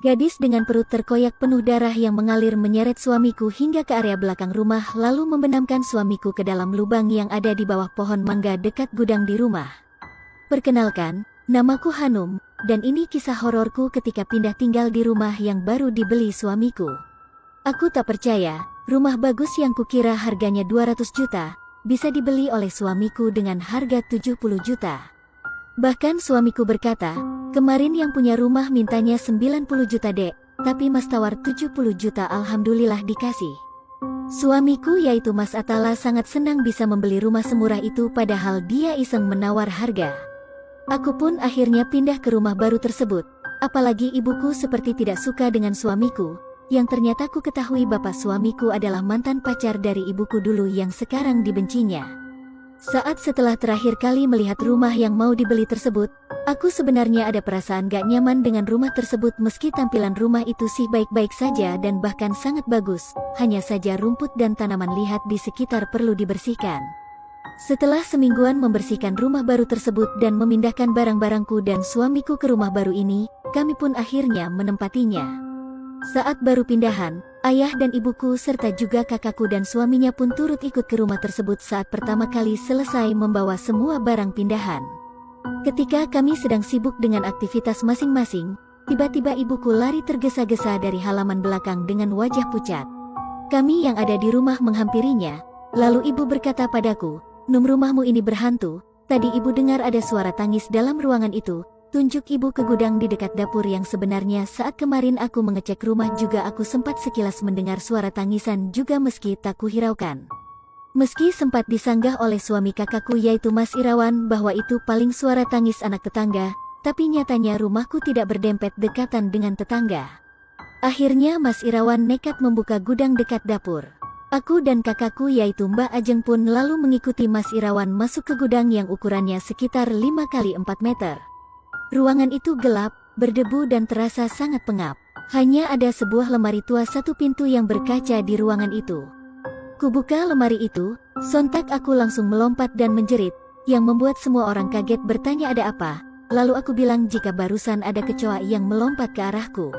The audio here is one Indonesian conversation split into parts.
Gadis dengan perut terkoyak penuh darah yang mengalir menyeret suamiku hingga ke area belakang rumah lalu membenamkan suamiku ke dalam lubang yang ada di bawah pohon mangga dekat gudang di rumah. Perkenalkan, namaku Hanum, dan ini kisah hororku ketika pindah tinggal di rumah yang baru dibeli suamiku. Aku tak percaya, rumah bagus yang kukira harganya 200 juta, bisa dibeli oleh suamiku dengan harga 70 juta. Bahkan suamiku berkata, kemarin yang punya rumah mintanya 90 juta dek, tapi mas tawar 70 juta alhamdulillah dikasih. Suamiku yaitu Mas Atala sangat senang bisa membeli rumah semurah itu padahal dia iseng menawar harga. Aku pun akhirnya pindah ke rumah baru tersebut, apalagi ibuku seperti tidak suka dengan suamiku, yang ternyata ku ketahui bapak suamiku adalah mantan pacar dari ibuku dulu yang sekarang dibencinya. Saat setelah terakhir kali melihat rumah yang mau dibeli tersebut, aku sebenarnya ada perasaan gak nyaman dengan rumah tersebut meski tampilan rumah itu sih baik-baik saja dan bahkan sangat bagus, hanya saja rumput dan tanaman lihat di sekitar perlu dibersihkan. Setelah semingguan membersihkan rumah baru tersebut dan memindahkan barang-barangku dan suamiku ke rumah baru ini, kami pun akhirnya menempatinya. Saat baru pindahan, ayah dan ibuku serta juga kakakku dan suaminya pun turut ikut ke rumah tersebut saat pertama kali selesai membawa semua barang pindahan. Ketika kami sedang sibuk dengan aktivitas masing-masing, tiba-tiba ibuku lari tergesa-gesa dari halaman belakang dengan wajah pucat. Kami yang ada di rumah menghampirinya, lalu ibu berkata padaku, "Num, rumahmu ini berhantu, tadi ibu dengar ada suara tangis dalam ruangan itu." Tunjuk ibu ke gudang di dekat dapur yang sebenarnya saat kemarin aku mengecek rumah juga aku sempat sekilas mendengar suara tangisan juga meski tak kuhiraukan. Meski sempat disanggah oleh suami kakakku yaitu Mas Irawan bahwa itu paling suara tangis anak tetangga, tapi nyatanya rumahku tidak berdempet dekatan dengan tetangga. Akhirnya Mas Irawan nekat membuka gudang dekat dapur. Aku dan kakakku yaitu Mbak Ajeng pun lalu mengikuti Mas Irawan masuk ke gudang yang ukurannya sekitar 5 kali 4 meter. Ruangan itu gelap, berdebu dan terasa sangat pengap. Hanya ada sebuah lemari tua satu pintu yang berkaca di ruangan itu. Kubuka lemari itu, sontak aku langsung melompat dan menjerit, yang membuat semua orang kaget bertanya ada apa. Lalu aku bilang jika barusan ada kecoa yang melompat ke arahku.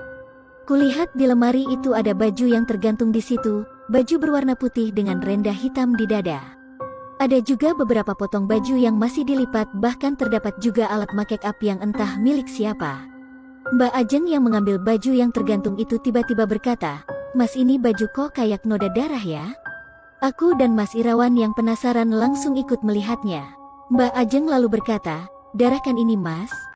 Kulihat di lemari itu ada baju yang tergantung di situ, baju berwarna putih dengan renda hitam di dada. Ada juga beberapa potong baju yang masih dilipat, bahkan terdapat juga alat make up yang entah milik siapa. Mbak Ajeng yang mengambil baju yang tergantung itu tiba-tiba berkata, "Mas, ini baju kok kayak noda darah ya?" Aku dan Mas Irawan yang penasaran langsung ikut melihatnya. Mbak Ajeng lalu berkata, "Darah kan ini, Mas?"